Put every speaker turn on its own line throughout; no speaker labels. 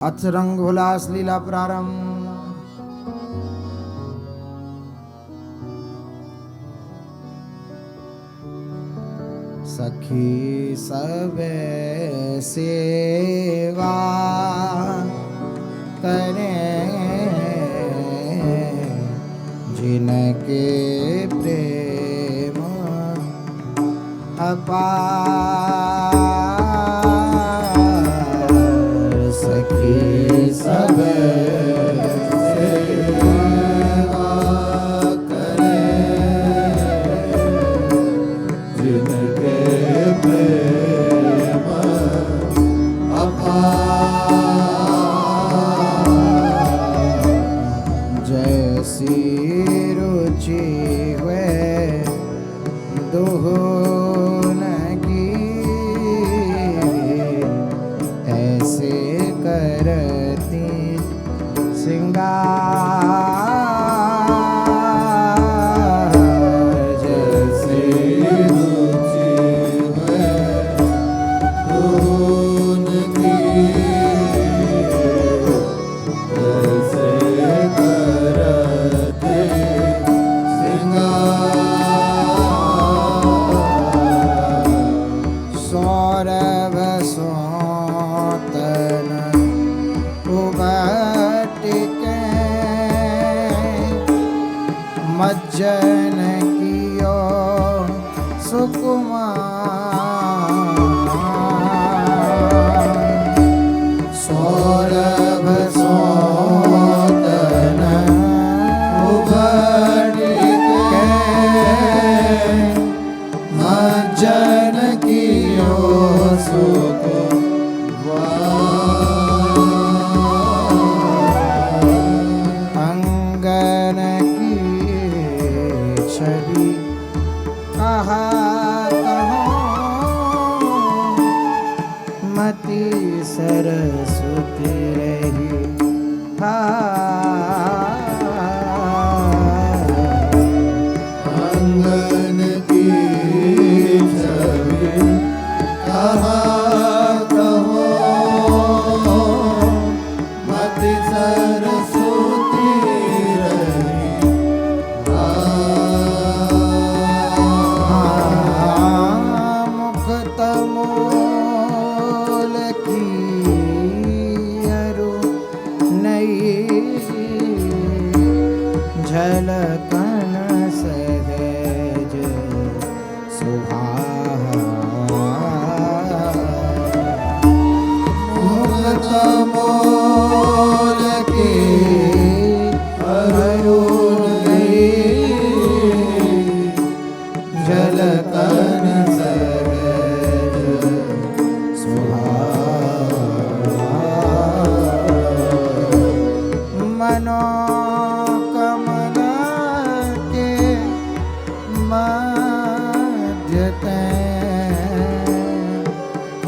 अथ रंगभुलास लीला प्रारंभ। सखी सब सेवा करें जिनके प्रेम अपार। सखी सब सेवा करें जिनके प्रेम अपार। जैसी रुचि हुए दुहन की ऐसे करती श्रृंगार। जैसी रुचि हुए दुहन की ऐसे करती सौरभ सोतन उबटिके मज्जन कियो सुकुमार। सौरभ सोतन उबटिके मज्जन कियो अंगन की छवि कहा मति सरस्वती रही अंगन की छवि कहा मति सरस्वती रही मुख तमोल की अरु नई झलकन सहज तमोल के झलकन सहज मनोकमल के मध्यते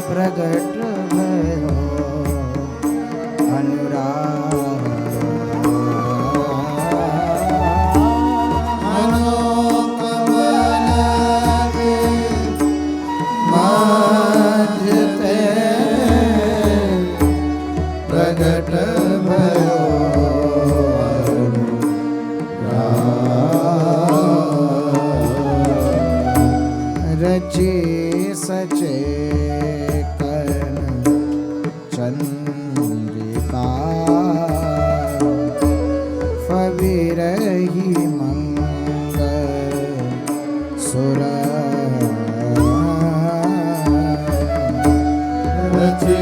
प्रगट भयो अनुराग। मनोकमल के मध्यते प्रगट भयो अनुराग। रचे सचे चंद्रिका फविरही मंगल सुर रचे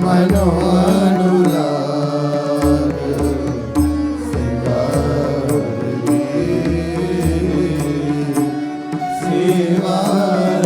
मनो अनुराग सिंगार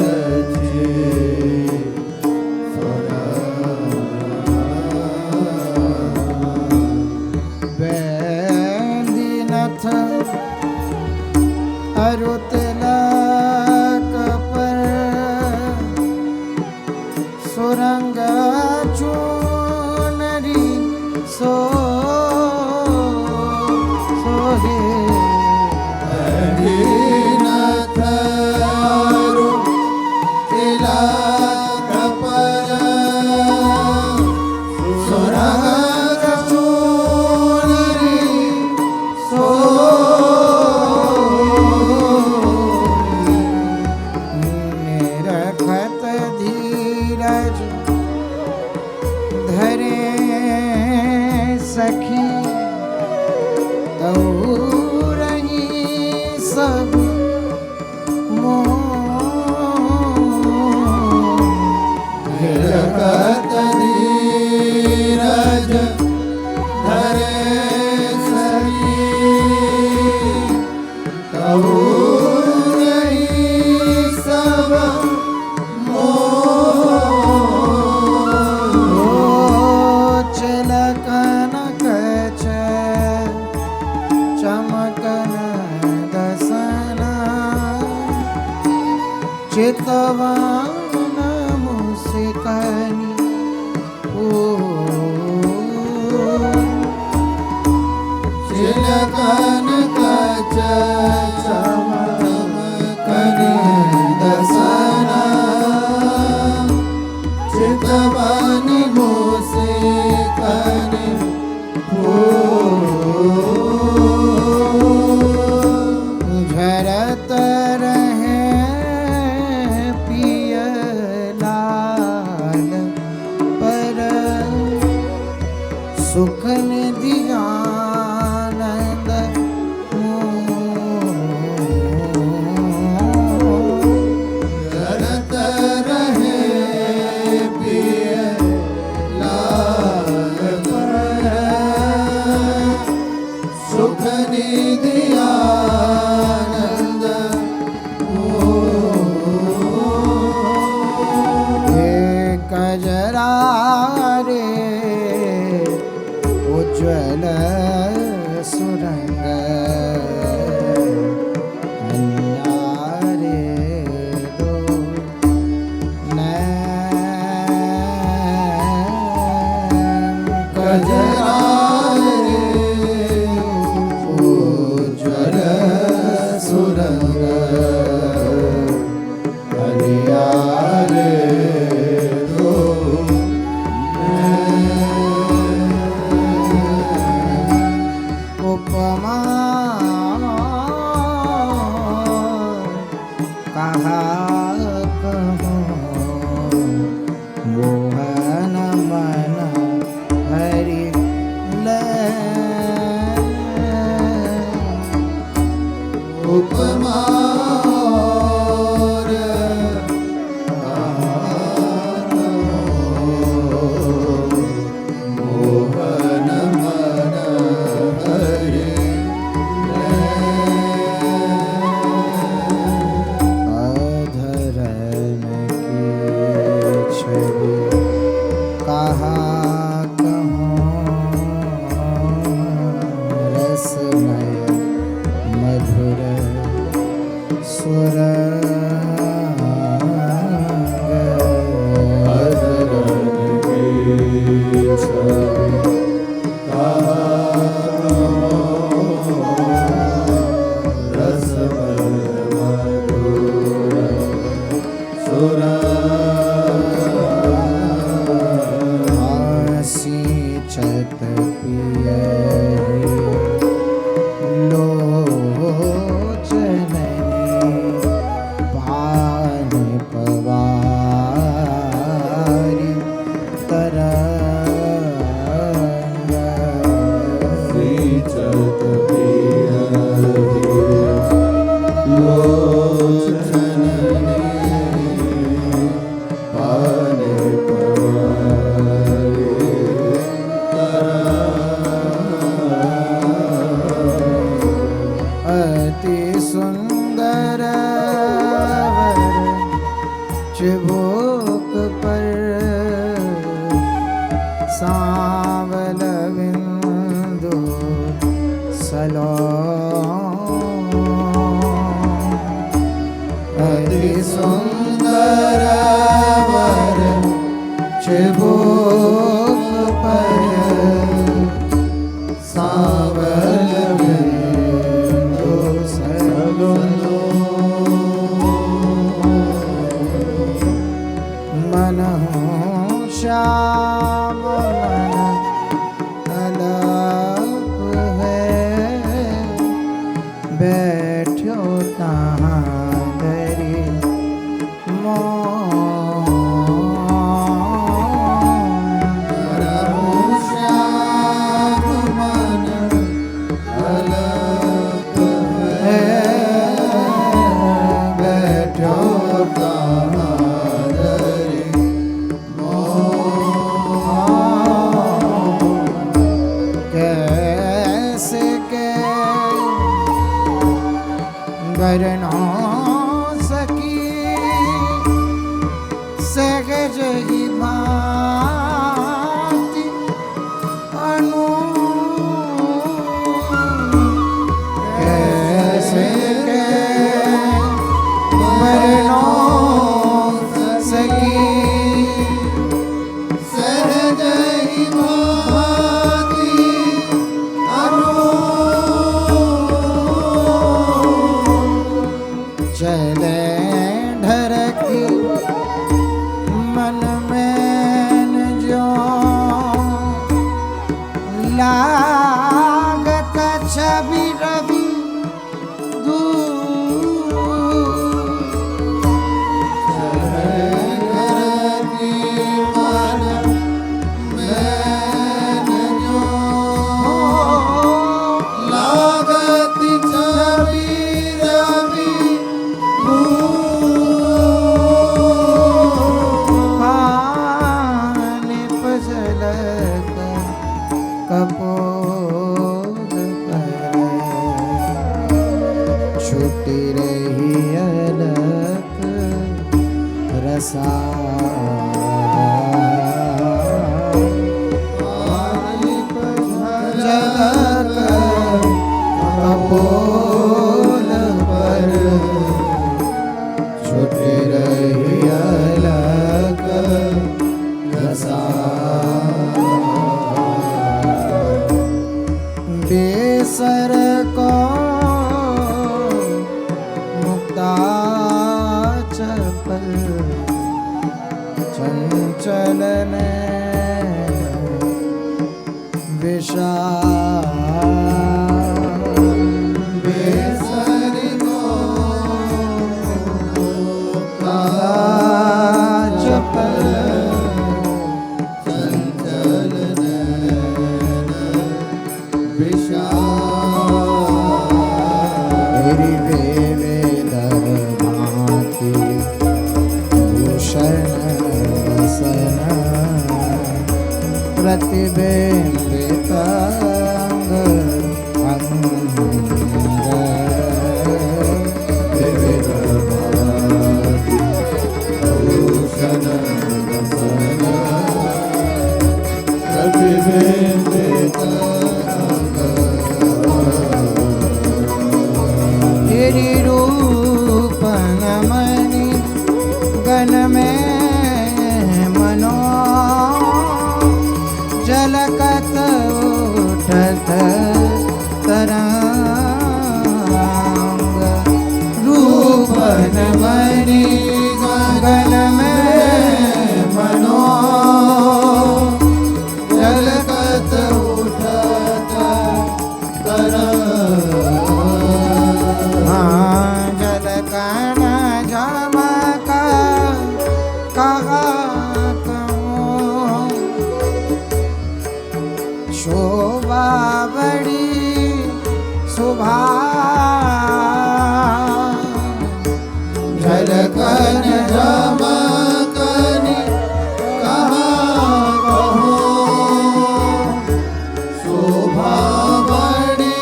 सखी तऊ रही सब
हिरकत धीरज धरे सखी तऊ रही सब
चिलकन कच चमकन दसना चितवन मुस्कनी
चिलकन कच चमकन दसना चितवन मुस्कनी
झरत रहे पिय लाल पर सुख निधि आनंद
झरत रहे पिय लाल पर सुख निधि आनंद
कजरा रे उज्ज्वल सुरंग अन्यारे दो नैन
कजरा रे उज्ज्वल सुरंग हरियारे दो
उपमा कहा कहूँ मोहन मन हरि
उपमा मोहन मन हरि
अधरन की छवि कहा कहूँ रसमय मधुर सुर चत पिय लोचननी पान पवारी तरंग
चत पिय लोचननी पान पवारी
अति सुंदर चिबोक पर सांवल बिंदु सलो अति सुंदर वर चिबोक पर सांवल बिंदु सलो मन श्याम मन अलप है बैठो तहाँ धरी मोह मन में जो लागत छवि रवि कपोल पर छूटी रही अलग रसा जगत कपोल पर छूटी रही अलग रसा बेसर को मुक्ता चपल चंचल ने विषा बेसर को मुक्ता चपल प्रतिबिंबित अंग अंग विविध भूषण वसन प्रतिबिंबित अंग तेरी रूप नमनि गण में मनो जलकत उठत तरंग रूप नमनि गगन में मनो जलकत उठत तरंग जलकन झमक कहा शोभा बड़ी शोभा झलकन झमकन कहाँ कहो शोभा बड़ी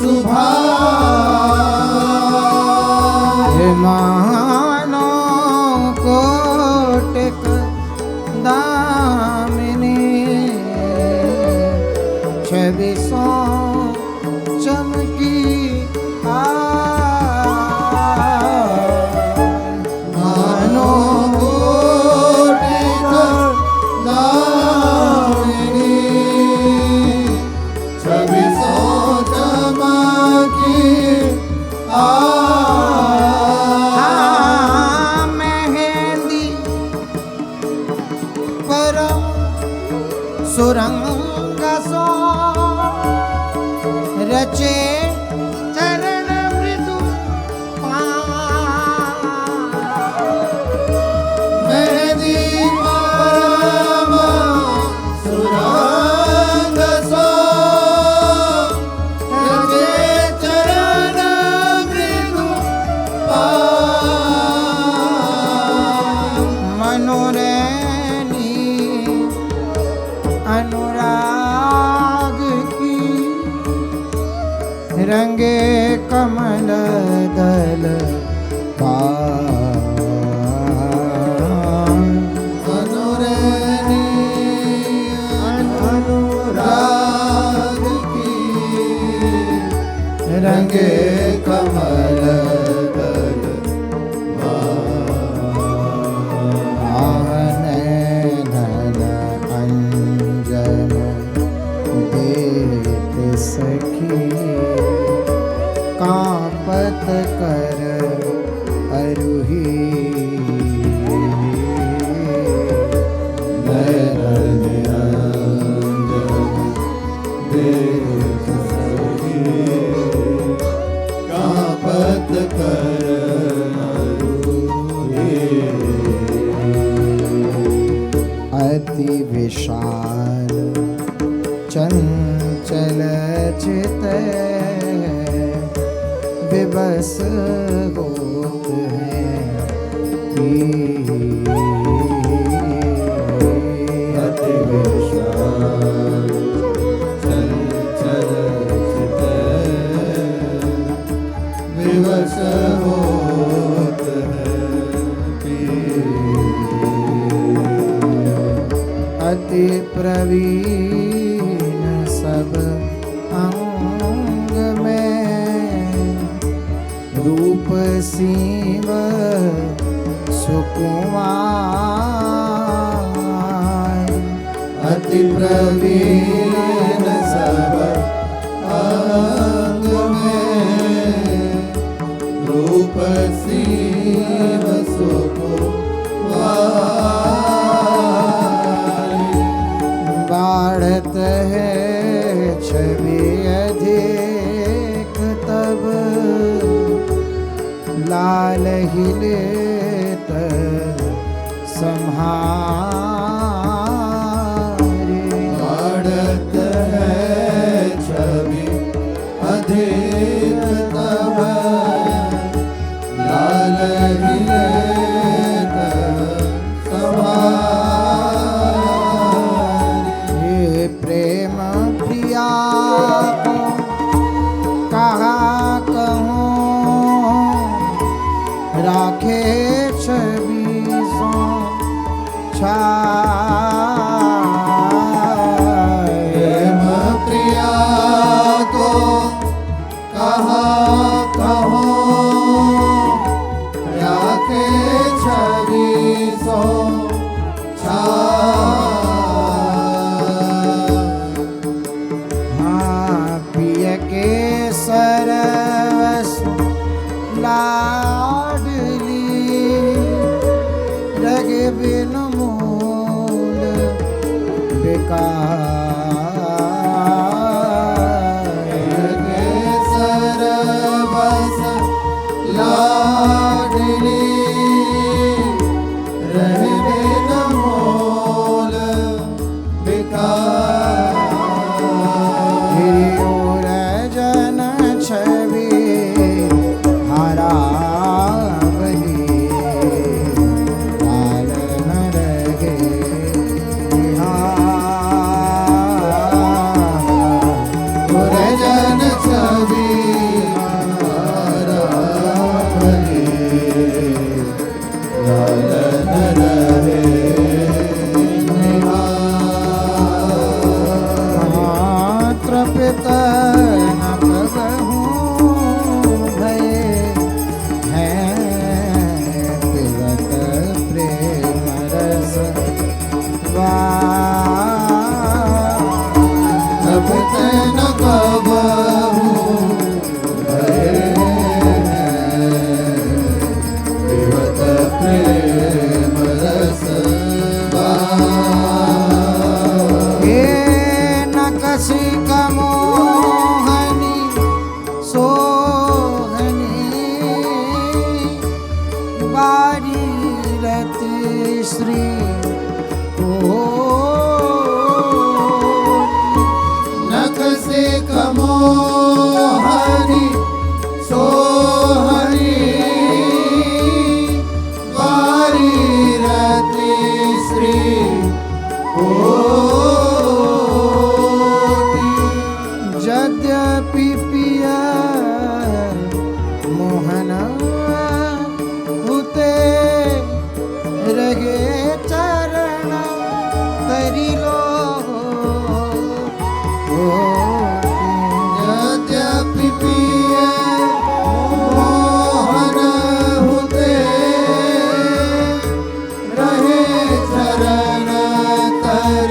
शोभा मानो कोटिक दामिनी छवि सो चमकी मानो कोटिक दामिनी छवि सो चमकी मेहंदी परम सुरंग सो रचे चरण मृदु मेहंदी परम सुरंग सो रचे चरण मृदु मनोरैनी अनुराग की रंगे कमल दल मनोरैनी अनुराग की रंगे कमल दल सखी कांपत कर विशाल चंचल चित विवश होत हैं
अति विशाल चंचल चित विवश होत
अति प्रवीण सब अंग में रूप सीव सुकुमार
अति प्रवीण सब अंग में रूप सीव सुकुमार
बाढ़त है छवि अधिक तब लाल हिलेत सम्हारे
बाढ़त है छवि अधिक तब लाल हिलेत सम्हारे
हे प्रेम प्रिया को कहा कहूँ राखे छवि सो छाए
प्रेम प्रिया को कहा कहो राखे छवि सो
हाँ पिय के सरवस लाडली रग बिन मूल बेकार
सरबस लाडली रहबे न मोल बेकार
हिरियोर जन छवि हरा वही लाल न रहे
पुरजन छवि हरा भले लाल न रहे
तृपित न कबहूँ भय हैं पिबत प्रेम रस
तपत न कबहू पिबत प्रेम रस
हे नकसी कमोहनी सोहनी बारी रति श्री
नख से कमोहनी सोहनी बारी रति श्री कोटि
यद्यपि पिया मोहन उते रगे चरण तरिलो
यद्यपि पिय मोहन हुते रहे चरण तर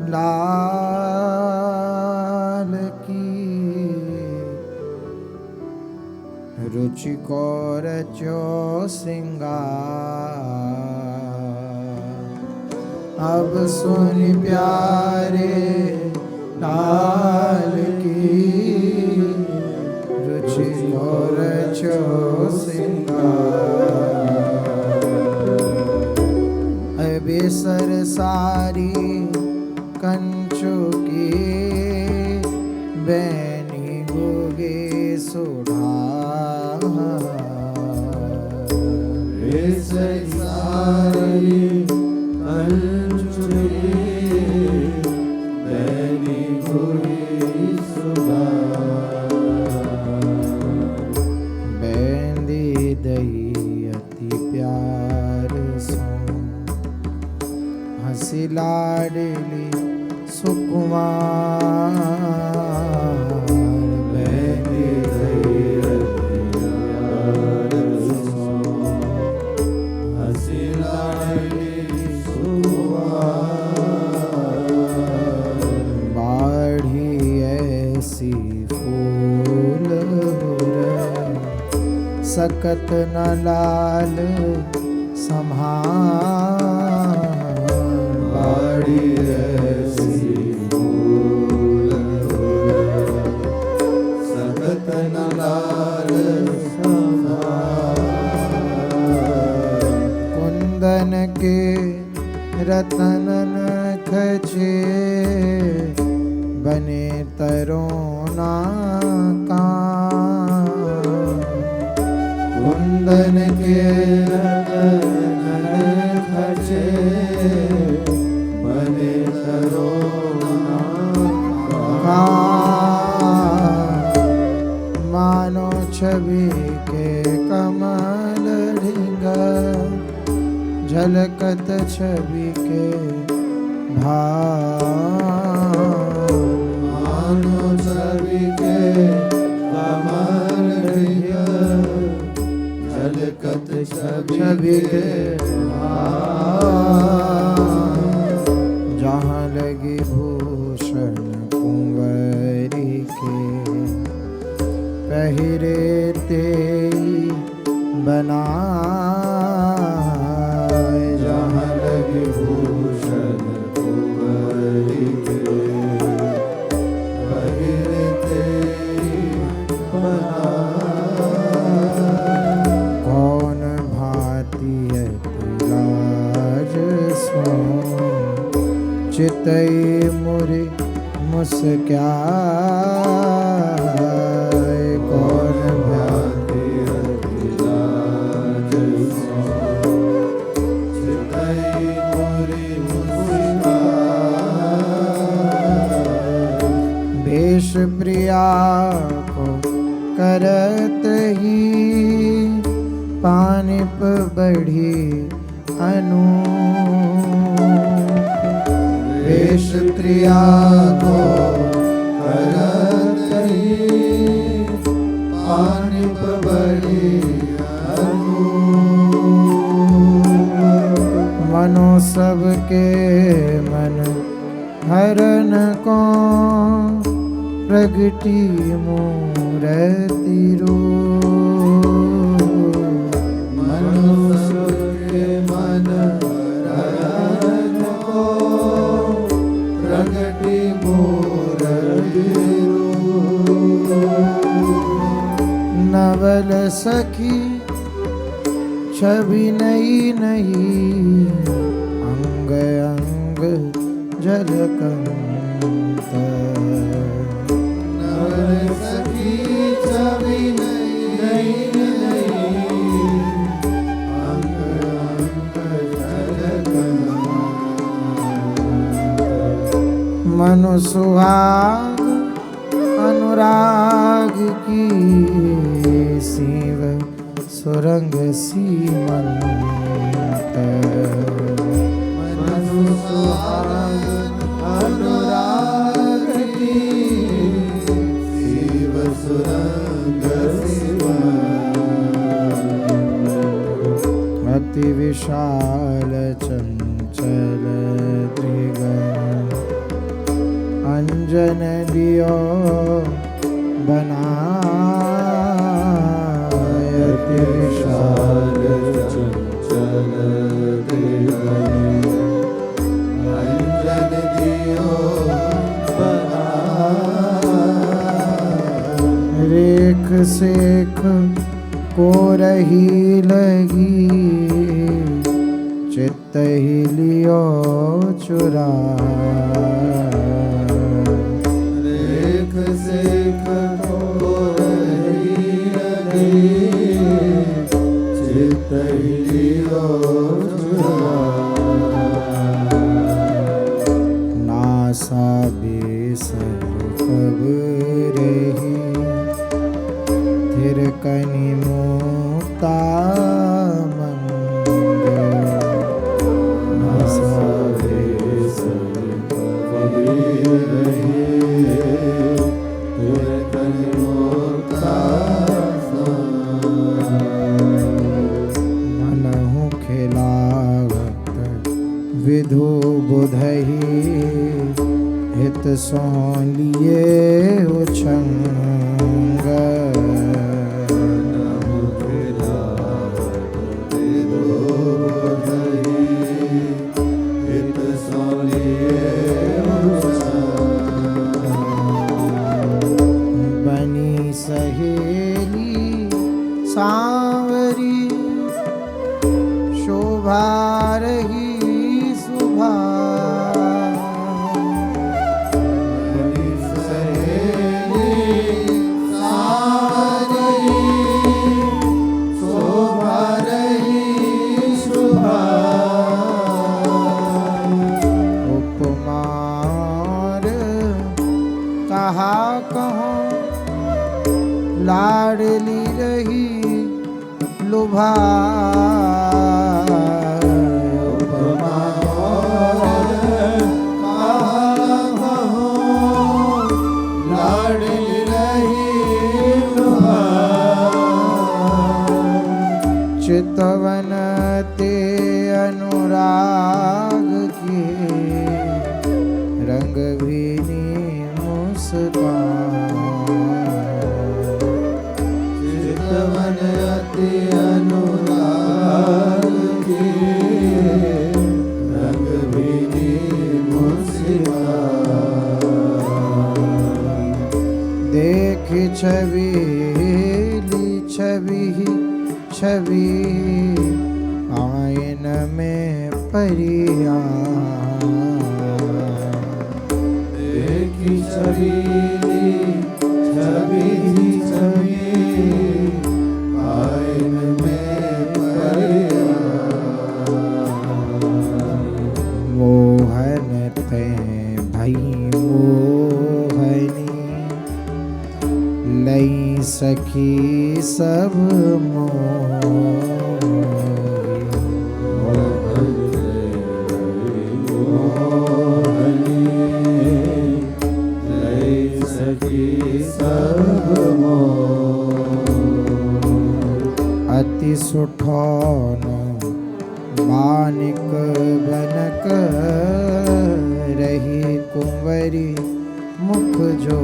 लाल की रुचि को रचो सिंगार। अब सुन प्यारे लाल की रुचि को रचो सिंगार। बेसर सारी कंचो की बैनी गोगे सुधार।
बेसर सारी कंचो की बैनी गोगे सुधार।
बैंदी दही अति प्यार सो हंसी लाडली सुकुमार।
बैंदी दही अति प्यार सो हंसी लाडली सुकुमार।
बाढ़ी ऐसी फूल सकत न लाल संभार।
बाड़ी ऐसी फूल सकत न लाल संभार।
कुंदन के रतन खचे बने तरोना का।
कुंदन के रतन खचे बने तरोना
का। मानो छवि के कमल ढिंग झलकत छवि के भाव।
मानो छवि के कमल ढिंग झलकत छवि के
जहाँ लगी भूषण कुंवरी के पहिरे तेई बनाए।
जहाँ लगी भूषण कुंवरी के पहिरे तेई बनाए।
कौन भाती है लाज सो चितई मुरी मुस्काए। कौन
भाती लाज सो चितई मुरी मुस्काए।
भेष प्रिया को करत ही पानिप बढ़ी अनूप।
वेश प्रिया को करत ही पानिप बढ़ी अनूप।
मनो सबके मन हरन को प्रगति मूरति रूप।
मनुष्य के मन हरन को प्रगति मूरति रूप।
नवल सखी छवि नई नई अंग अंग झलकंत।
नवल सखी छवि नई नई अंग अंग झलकंत।
मनु सुहाग अनुराग की सीव सुरंग सीमंत।
मनु सुहाग अनुराग की शिव सुरंग सीमंत।
अति विशाल चंचल त्रिगण अंजन लियो बनाय अति विशाल
चंचल देवनी अंजन दियो बनाय
रेख सेख को रही लगी चित्त ही लियो चुरा
रेख सेख को रही लगी चित्त ही लियो चुरा
नासा बेसन कब रही थिर कनि मुक्ता मनहु खिलावत विधु बुधहि हित सो लिए उछंग बनी सहेली सांवरी शोभा रही सुभा उपमार कहा कहूँ लाडली रही लुभा चितवन ते अनुराग के रंग भीनी मुस्कान
चितवन अति अनुराग के रंग भीनी मुस्कान
देख छबीली छवि छवि आयन में परिया
देखी छवि छवि छवि आयन में परिया
मोहन ते भई मोहनी लई सखी सब अति सुठौन मानिक बनक रही कुंवरी मुख जो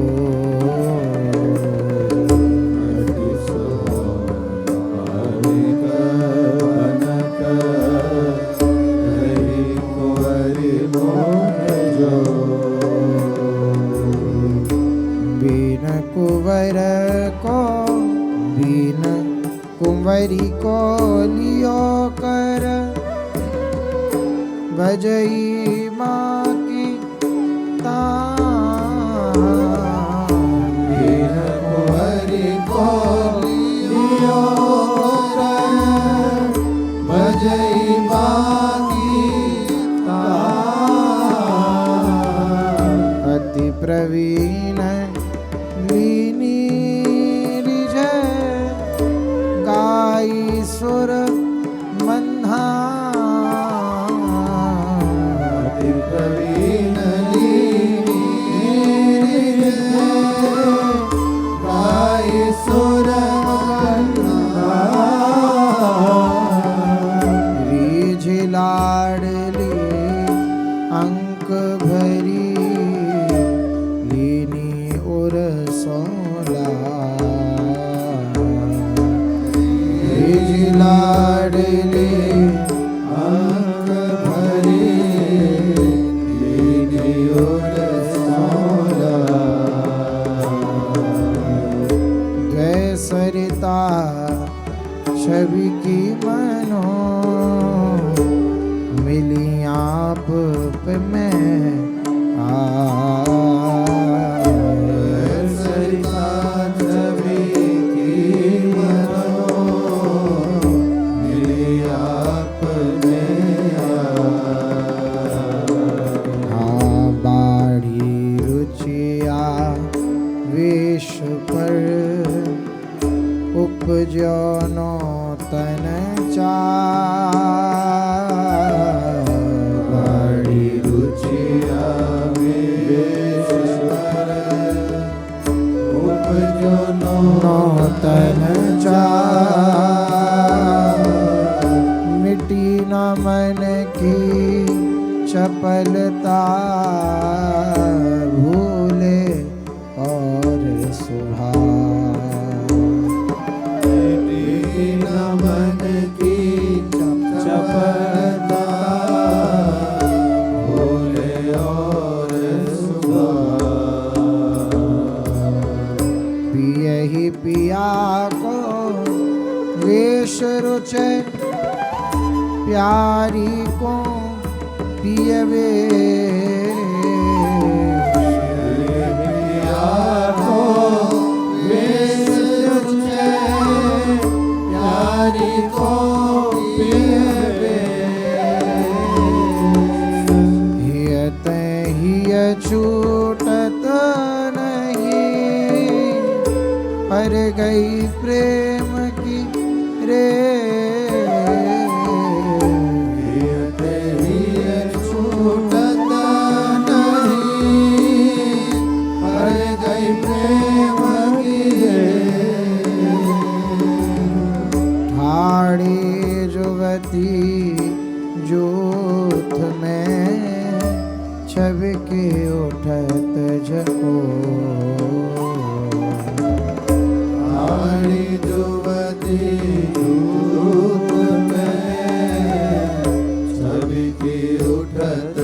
बीन कुंवर को बीन कुंवरी को लियो कर भजई माँ की तान
बीन कुंवरी को लियो कर भजई माँ की तान
अति प्रवीण लीनी रिझय गाई सुर मंधा
अति प्रवीण लीनी गाई सुर मंधा
रीझ लाडली अंक भरी लाडली
अंक भरी दीनी और सोला
द्वैसरिता छवि की मनो मिली आप पे मैं
सरिता छवि की मनो मिली आप में
बाढ़ी रुचिया वेश पर उपजो नो तन
बाड़ी रुचिया वेश पर उपजो नो
तन मिटी न मन की चपलता भूले और सुभाव
दीन मन की चपलता भोले और सुभाव
पिय ही पिया को वेश रुचे प्यारी को पियवे
पिया को वेश रुचे प्यारी को पियवे
हियत हिय छूटत नहीं पर गई प्रेम की रे
छूटत नहीं पर गई प्रेम की
ठाड़ी जुवती जूथ में छवि के उठत झको
आड़ी जुवती दूत में छवि की उठत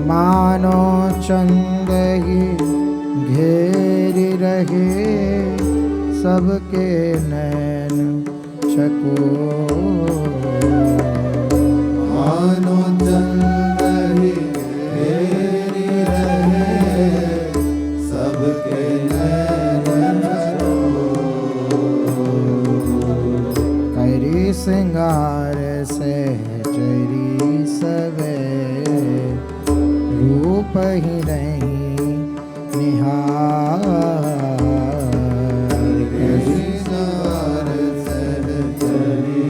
मानो चंद ही घेरी रहे सबके नैन चको
मानो चंद ही घेरी रहे सबके नैन
करी सिंगार से चरी सवे रूप ही नहीं निहार
कृष्ण सहचरी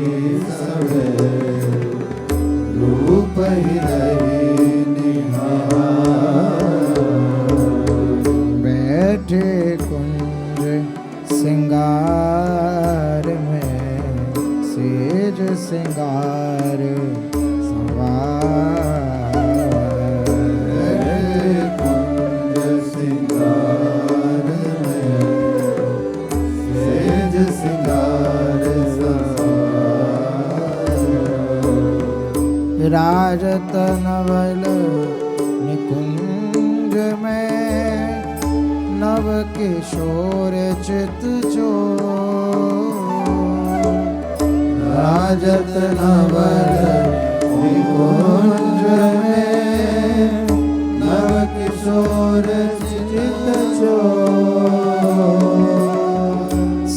सवे रूप ही रही निहार
बैठे कुंज सिंगार में सेज सिंगार
कुंज सिंगार में सेज सिंगार
राजत नवल निकुंज में नव किशोर चित जो
राजत नवल निकुंज में नव किशोर चित जो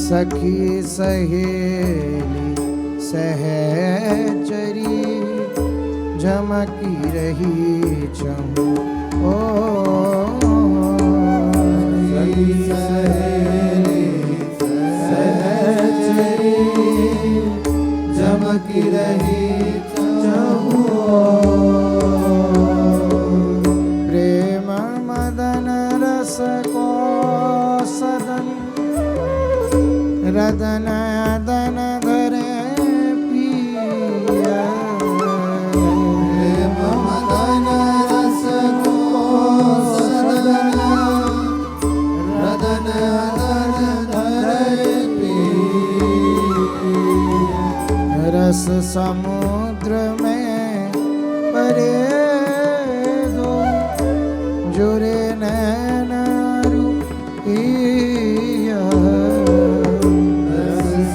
सखी सहेली सहचरी झमकी रही चमू ओ
सहेली सहचरी चमकी रही
प्रेम मदन रस को सदन रदन दन धरे पिया
प्रेम मदन रस को सदन रदन दन
समुद्र में परे दो जुरे नैन रूपिया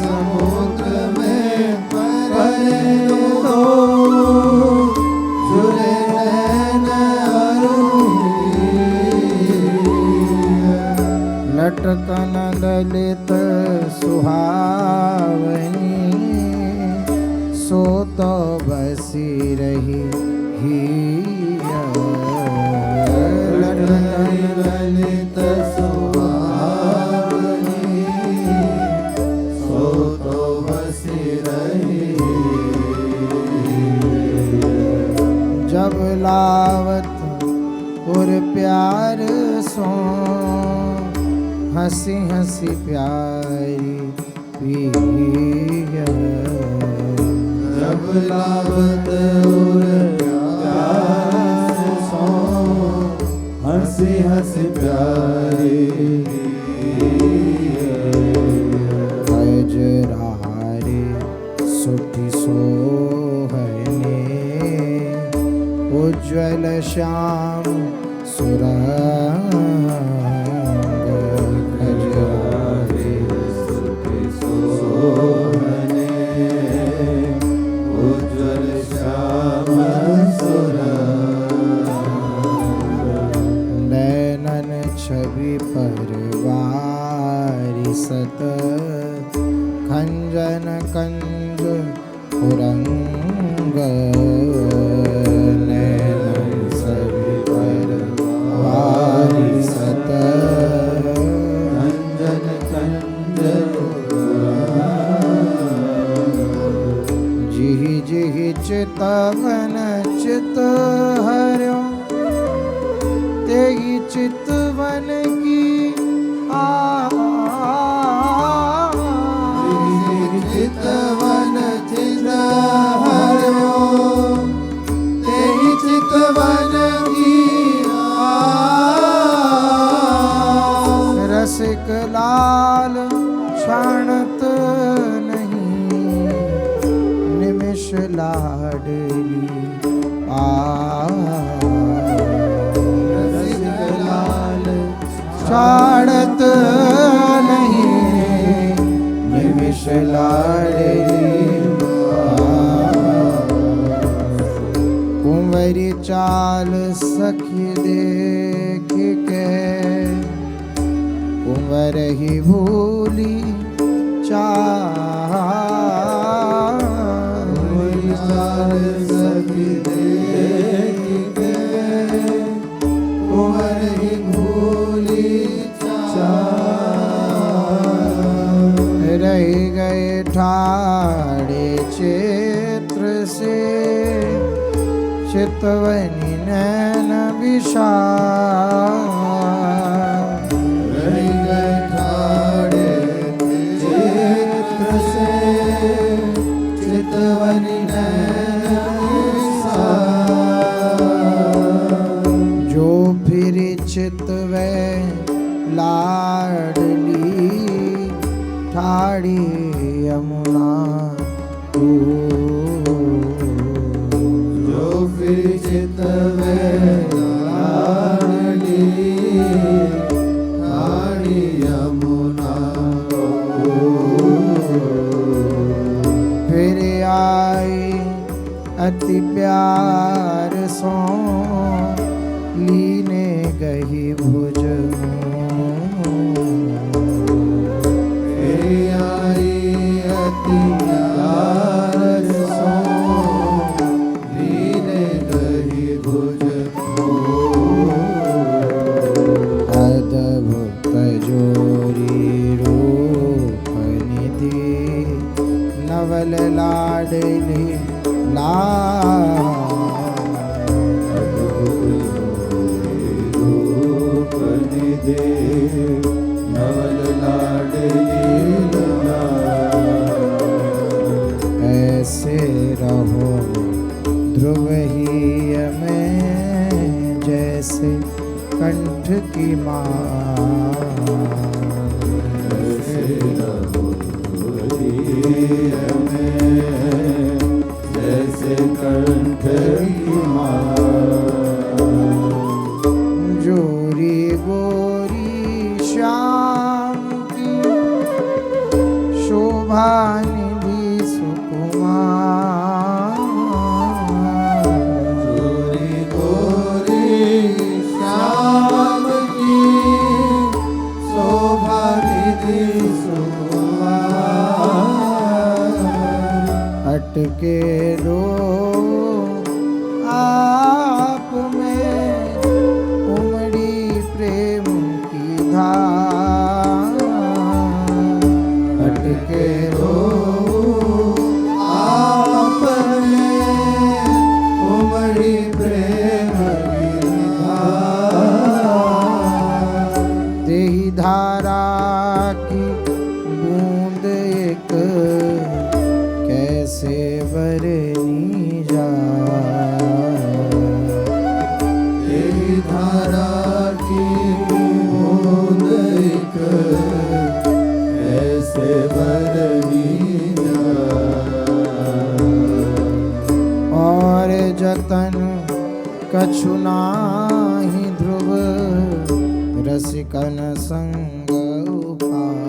समुद्र में परे दो जुरे नैन रूपिया
लटकन ललित सुहावनी सो तो बसी रही हिया
लटकन ललित सुहावनी सो तो बसी रही
जब लावत और प्यार सो हंसी हंसी प्यारी पिया
जब लावत और प्यार सो हंसी हंसी प्यारी
हजरारे सुठी सोहने उज्ज्वल श्याम सुरंग
हजरारे सुखी सोहने उज्ज्वल श्याम सुरंग
नैनन छवि परवारी सत खंजन कंज पुरंग नैनन छवि परवारी सत
कंजन कंज
जिहि जिहि चितवन चित हर्यो तेहि चितवन की
चितवन चित हर्यो तेहि चितवन की
रसिक लाल क्षणत नहीं निमिष लाडली
रसिक लाल
छाड़त नहीं निमिष लाडली कुंवरी चाल सखी देख के कुंवर ही भूली चाल
सखी देख के कुंवर ही भूली
रह गए ठाड़े क्षेत्र से चितवनी नैन विशाल
रह गए ठाड़े क्षेत्र से चितवनी नैन विशाल
जो फिर चितवे लाडली ठाड़ी यमुना
जो फिर चितवे लाडली ठाड़ी यमुना
फिर आई अति प्यार सो लीने गही भुज
फिर आई अति प्यार सो लीने गही भुज
अद्भुत जोरी रूप निधि नवल लाडली
रूप निधि नवल लाडली
ऐसे रहो ध्रुव ही में जैसे कंठ की माँ
जैसे कंठ की मार।
जोरी गोरी श्याम की शोभा निधि सुकुमार।
जोरी गोरी श्याम की शोभा निधि सुकुमार।
अटके रो आप में उमड़ी प्रेम की धार।
अटके रो आप में उमड़ी प्रेम की धार।
देहि धारा की बूंद एक कैसे बरनी जाए।
तेरी धारा की बूंद एक ऐसे बरनी जाए।
और जतन कछु नाही ध्रुव रसिकन संग उपाय।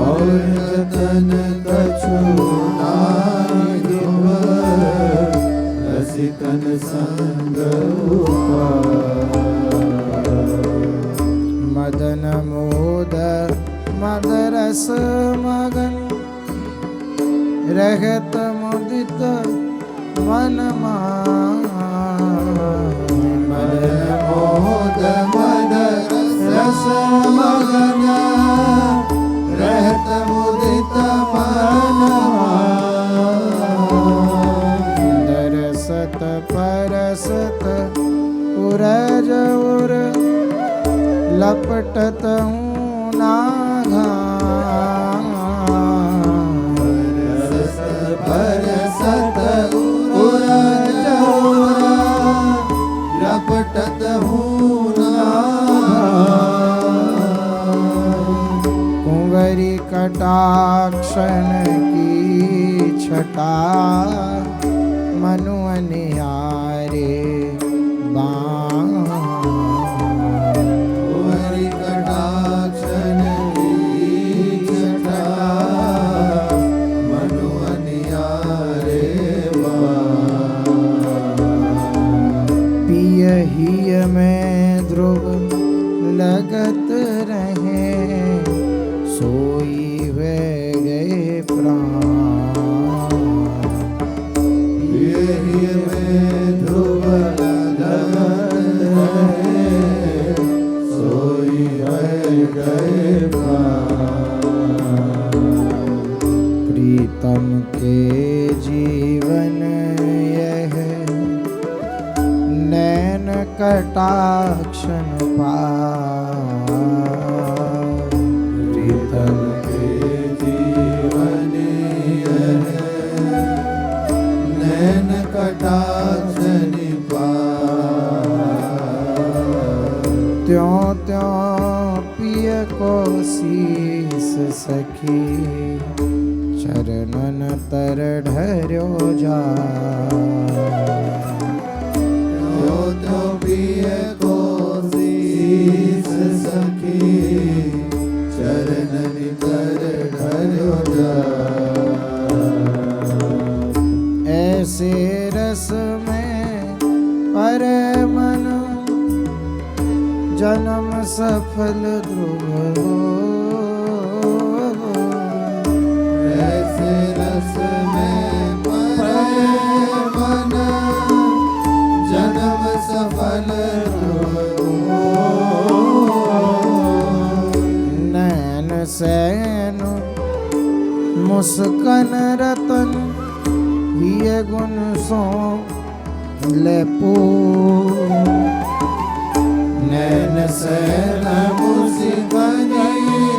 और जतन कछु नाहि ध्रुव रसिकन संग उपाय।
मदन मोद मद रस मगन रहत मुदित मन मान।
मदन मोद मद रस मगन रहत मुदित मन मान।
दरसत परसत उरज उर लपटत हूँ नाघा।
बरसत उरज उर लपटत हूँ
कुंवरी कटाक्षण की छटा मनु अनिहारे बाण।
कुंवरी कटाक्षण की छटा मनु अनिहारे बाण।
पियहिय में ध्रुव लगत रहे सोई वे गए प्राण।
यही में ध्रुव लगत रहे सोई गए प्राण।
प्रीतम के जीवन यह नैन कटाक्षण पार।
प्रीतम के जीवन यह नैन कटाक्षण पार।
त्यों त्यों पिय को शीस सखी चरणन तर ढर्यो जा।
जो तो पिय को शीस सखी चरणन तर ढर्यो जा।
ऐसे रस में पर मन जन्म सफल ध्रुव हो।
ऐसे रस में परे मन जन्म सफल हो।
नैन सैन मुस्कन रतन हिय गुण सो लेपो।
नैन सैन मुस्कन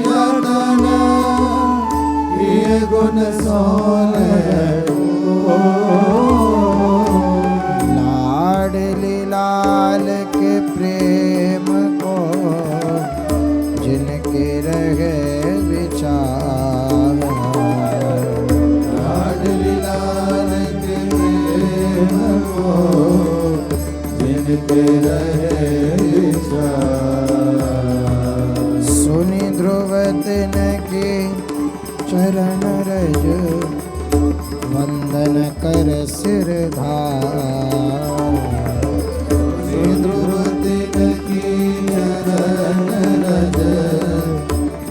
रतन ये गुण सोले।
लाडली लाल के प्रेम को जिनके रहे विचार।
लाडली को जिनके रहे विचार।
सुनि ध्रुव तिन के चरण रज वंदन कर सिर धार।
ध्रुव तिन की चरण रज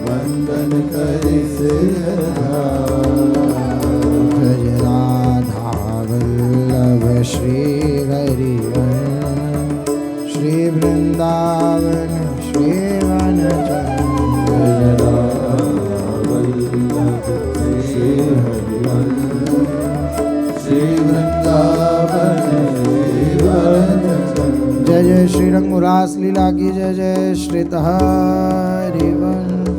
वंदन कर सिर
जय राधा वल्लभ श्री हरिवंश श्री वृंदावन श्री वनचंद्र। जय
श्री हरिवंश श्री वृंदावन श्री वनचंद्र।
जय जय श्री रंग रास लीला की जय जय श्री हरिवंश।